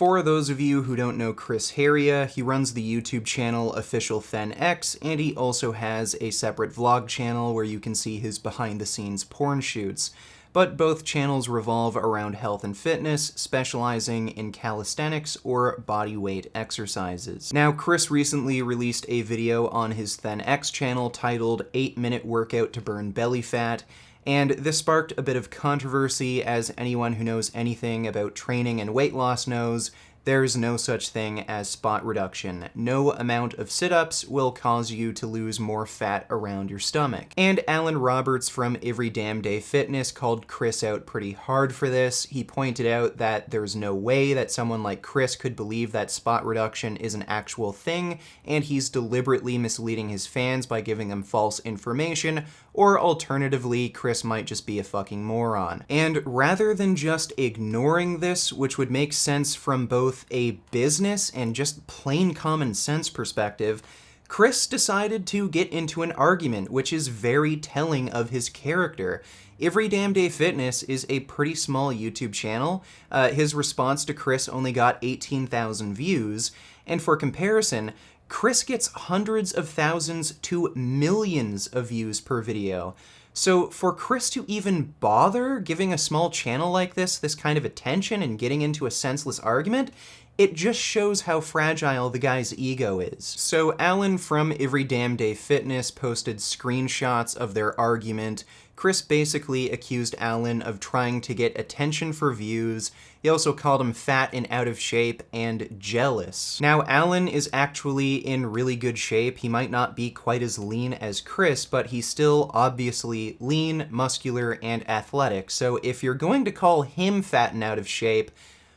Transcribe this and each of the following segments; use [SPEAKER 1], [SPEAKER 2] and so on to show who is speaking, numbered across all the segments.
[SPEAKER 1] For those of you who don't know Chris Heria, he runs the YouTube channel OFFICIALTHENX, and he also has a separate vlog channel where you can see his behind-the-scenes porn shoots. But both channels revolve around health and fitness, specializing in calisthenics or body weight exercises. Now, Chris recently released a video on his ThenX channel titled 8-Minute Workout to Burn Belly Fat, and this sparked a bit of controversy, as anyone who knows anything about training and weight loss knows there's no such thing as spot reduction. No amount of sit-ups will cause you to lose more fat around your stomach. And Alan Roberts from Every Damn Day Fitness called Chris out pretty hard for this. He pointed out that there's no way that someone like Chris could believe that spot reduction is an actual thing, and he's deliberately misleading his fans by giving them false information, or alternatively, Chris might just be a fucking moron. And rather than just ignoring this, which would make sense from both a business and just plain common sense perspective, Chris decided to get into an argument, which is very telling of his character. Every Damn Day Fitness is a pretty small YouTube channel. His response to Chris only got 18,000 views, and for comparison, Chris gets hundreds of thousands to millions of views per video. So for Chris to even bother giving a small channel like this kind of attention and getting into a senseless argument, it just shows how fragile the guy's ego is. So Alan from Every Damn Day Fitness posted screenshots of their argument. Chris basically accused Alan of trying to get attention for views. He also called him fat and out of shape and jealous. Now, Alan is actually in really good shape. He might not be quite as lean as Chris, but he's still obviously lean, muscular, and athletic. So if you're going to call him fat and out of shape,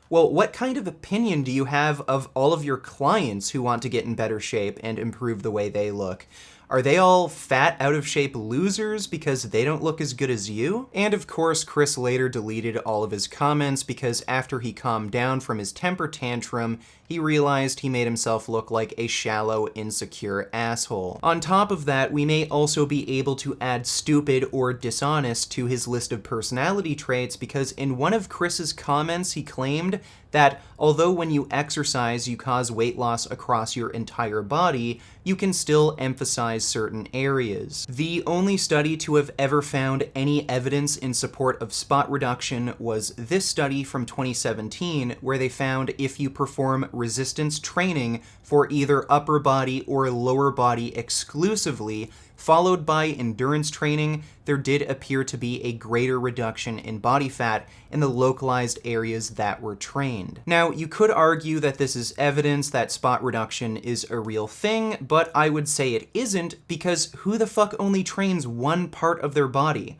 [SPEAKER 1] well, what kind of opinion do you have of all of your clients who want to get in better shape and improve the way they look? Are they all fat, out-of-shape losers because they don't look as good as you? And of course, Chris later deleted all of his comments because after he calmed down from his temper tantrum, he realized he made himself look like a shallow, insecure asshole. On top of that, we may also be able to add stupid or dishonest to his list of personality traits, because in one of Chris's comments, he claimed that although when you exercise you cause weight loss across your entire body, you can still emphasize certain areas. The only study to have ever found any evidence in support of spot reduction was this study from 2017, where they found if you perform resistance training for either upper body or lower body exclusively, followed by endurance training, there did appear to be a greater reduction in body fat in the localized areas that were trained. Now, you could argue that this is evidence that spot reduction is a real thing, but I would say it isn't, because who the fuck only trains one part of their body?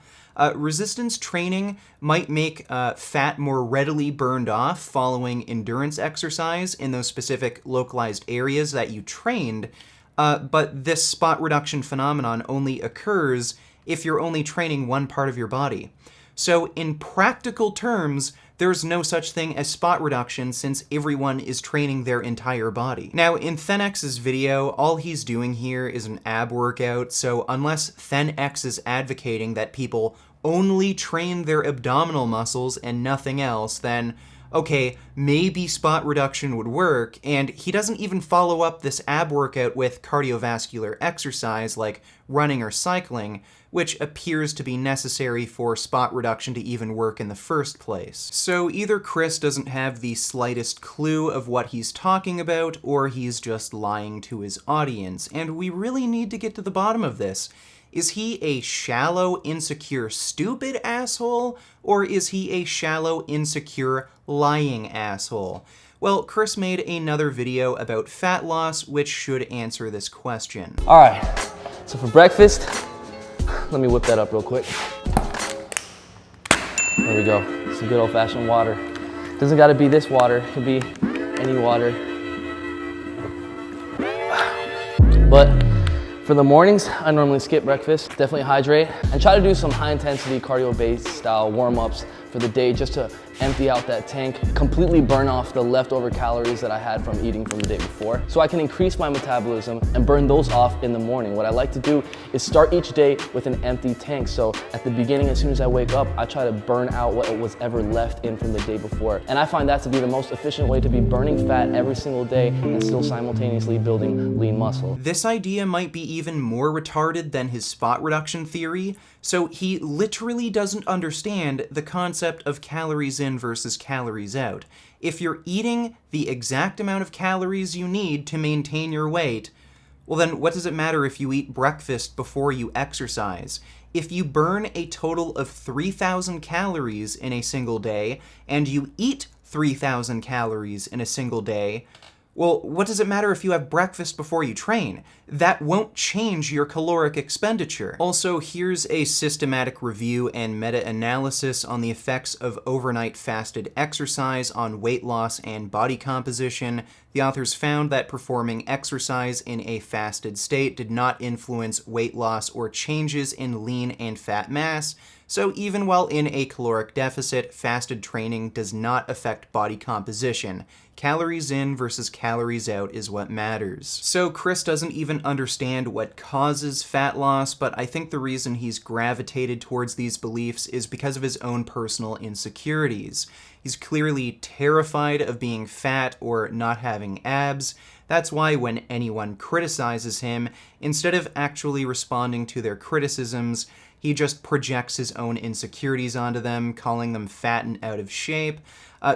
[SPEAKER 1] Resistance training might make fat more readily burned off following endurance exercise in those specific localized areas that you trained, but this spot reduction phenomenon only occurs if you're only training one part of your body. So in practical terms, there's no such thing as spot reduction since everyone is training their entire body. Now, in ThenX's video, all he's doing here is an ab workout, so unless ThenX is advocating that people only train their abdominal muscles and nothing else, then okay, maybe spot reduction would work, and he doesn't even follow up this ab workout with cardiovascular exercise like running or cycling, which appears to be necessary for spot reduction to even work in the first place. So either Chris doesn't have the slightest clue of what he's talking about, or he's just lying to his audience, and we really need to get to the bottom of this. Is he a shallow, insecure, stupid asshole, or is he a shallow, insecure, lying asshole? Well, Chris made another video about fat loss, which should answer this question.
[SPEAKER 2] All right, so for breakfast, let me whip that up real quick. There we go, some good old-fashioned water. Doesn't gotta be this water, it could be any water. But for the mornings, I normally skip breakfast, definitely hydrate, and try to do some high-intensity cardio-based style warm-ups for the day just to empty out that tank, completely burn off the leftover calories that I had from eating from the day before, so I can increase my metabolism and burn those off in the morning. What I like to do is start each day with an empty tank. So at the beginning, as soon as I wake up, I try to burn out what was ever left in from the day before. And I find that to be the most efficient way to be burning fat every single day and still simultaneously building lean muscle.
[SPEAKER 1] This idea might be even more retarded than his spot reduction theory, so he literally doesn't understand the concept of calories in versus calories out. If you're eating the exact amount of calories you need to maintain your weight, well then what does it matter if you eat breakfast before you exercise? If you burn a total of 3,000 calories in a single day, and you eat 3,000 calories in a single day, well, what does it matter if you have breakfast before you train? That won't change your caloric expenditure. Also, here's a systematic review and meta-analysis on the effects of overnight fasted exercise on weight loss and body composition. The authors found that performing exercise in a fasted state did not influence weight loss or changes in lean and fat mass. So even while in a caloric deficit, fasted training does not affect body composition. Calories in versus calories out is what matters. So Chris doesn't even understand what causes fat loss, but I think the reason he's gravitated towards these beliefs is because of his own personal insecurities. He's clearly terrified of being fat or not having abs. That's why when anyone criticizes him, instead of actually responding to their criticisms, he just projects his own insecurities onto them, calling them fat and out of shape.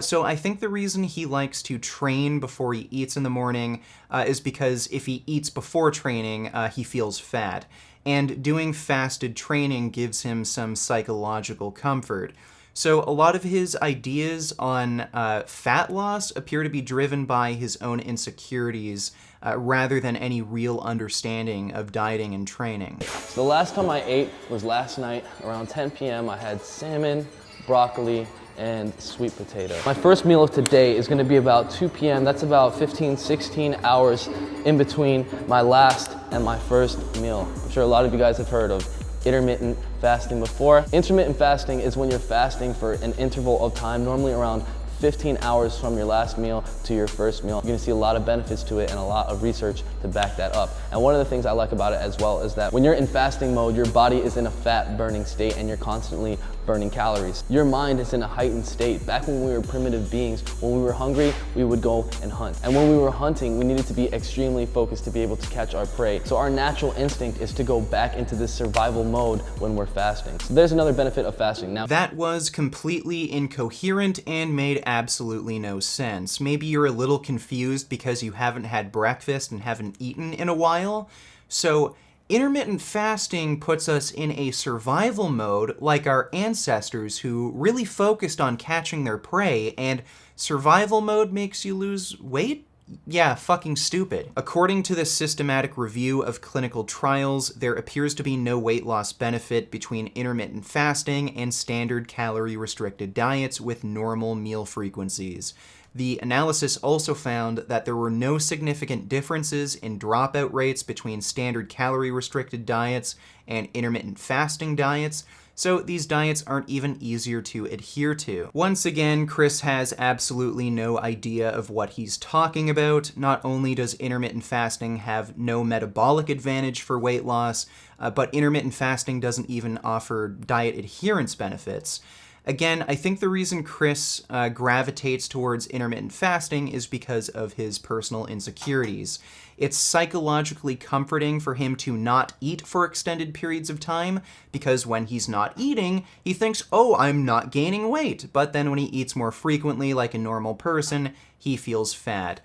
[SPEAKER 1] So I think the reason he likes to train before he eats in the morning is because if he eats before training, he feels fat. And doing fasted training gives him some psychological comfort. So a lot of his ideas on fat loss appear to be driven by his own insecurities rather than any real understanding of dieting and training.
[SPEAKER 2] So the last time I ate was last night around 10 p.m. I had salmon, broccoli, and sweet potato. My first meal of today is gonna be about 2 p.m. That's about 15, 16 hours in between my last and my first meal. I'm sure a lot of you guys have heard of intermittent fasting before. Intermittent fasting is when you're fasting for an interval of time, normally around 15 hours from your last meal to your first meal. You're gonna see a lot of benefits to it and a lot of research to back that up. And one of the things I like about it as well is that when you're in fasting mode, your body is in a fat burning state and you're constantly burning calories. Your mind is in a heightened state. Back when we were primitive beings, when we were hungry, we would go and hunt. And when we were hunting, we needed to be extremely focused to be able to catch our prey. So our natural instinct is to go back into this survival mode when we're fasting. So there's another benefit of fasting. Now,
[SPEAKER 1] that was completely incoherent and made absolutely no sense. Maybe you're a little confused because you haven't had breakfast and haven't eaten in a while. So intermittent fasting puts us in a survival mode like our ancestors who really focused on catching their prey, and survival mode makes you lose weight? Yeah, fucking stupid. According to this systematic review of clinical trials, there appears to be no weight loss benefit between intermittent fasting and standard calorie-restricted diets with normal meal frequencies. The analysis also found that there were no significant differences in dropout rates between standard calorie-restricted diets and intermittent fasting diets, so these diets aren't even easier to adhere to. Once again, Chris has absolutely no idea of what he's talking about. Not only does intermittent fasting have no metabolic advantage for weight loss, but intermittent fasting doesn't even offer diet adherence benefits. Again, I think the reason Chris gravitates towards intermittent fasting is because of his personal insecurities. It's psychologically comforting for him to not eat for extended periods of time, because when he's not eating, he thinks, oh, I'm not gaining weight. But then when he eats more frequently, like a normal person, he feels fat.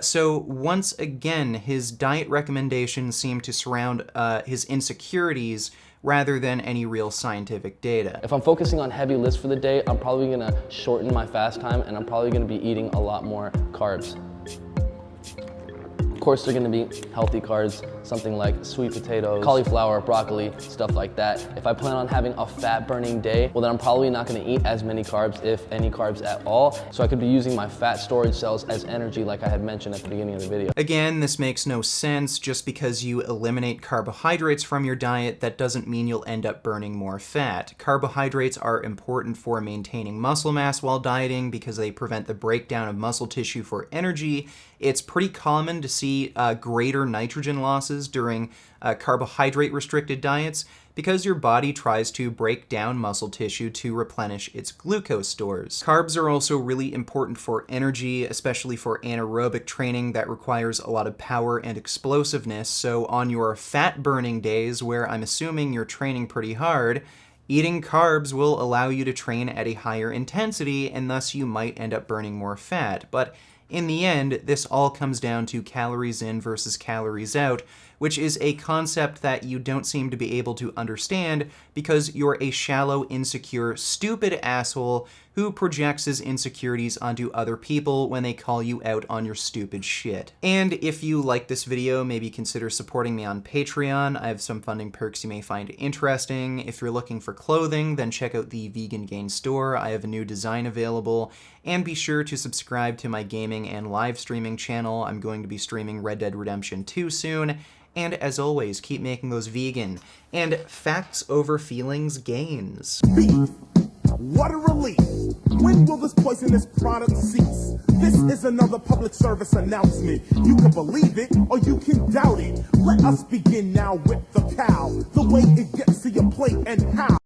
[SPEAKER 1] So once again, his diet recommendations seem to surround his insecurities rather than any real scientific data.
[SPEAKER 2] If I'm focusing on heavy lifts for the day, I'm probably gonna shorten my fast time and I'm probably gonna be eating a lot more carbs. course, they're gonna be healthy carbs, something like sweet potatoes, cauliflower, broccoli, stuff like that. If I plan on having a fat burning day, well then I'm probably not gonna eat as many carbs, if any carbs at all. So I could be using my fat storage cells as energy like I had mentioned at the beginning of the video.
[SPEAKER 1] Again, this makes no sense. Just because you eliminate carbohydrates from your diet, that doesn't mean you'll end up burning more fat. Carbohydrates are important for maintaining muscle mass while dieting because they prevent the breakdown of muscle tissue for energy. It's pretty common to see greater nitrogen losses during carbohydrate-restricted diets because your body tries to break down muscle tissue to replenish its glucose stores. Carbs are also really important for energy, especially for anaerobic training that requires a lot of power and explosiveness. So on your fat-burning days, where I'm assuming you're training pretty hard, eating carbs will allow you to train at a higher intensity, and thus you might end up burning more fat. But in the end, this all comes down to calories in versus calories out, which is a concept that you don't seem to be able to understand because you're a shallow, insecure, stupid asshole who projects his insecurities onto other people when they call you out on your stupid shit. And if you like this video, maybe consider supporting me on Patreon. I have some funding perks you may find interesting. If you're looking for clothing, then check out the Vegan Gain store. I have a new design available. And be sure to subscribe to my gaming and live streaming channel. I'm going to be streaming Red Dead Redemption 2 soon. And as always, keep making those vegan and facts over feelings gains.
[SPEAKER 3] What a relief! When will this poisonous product cease? This is another public service announcement. You can believe it or you can doubt it. Let us begin now with the cow. The way it gets to your plate and how.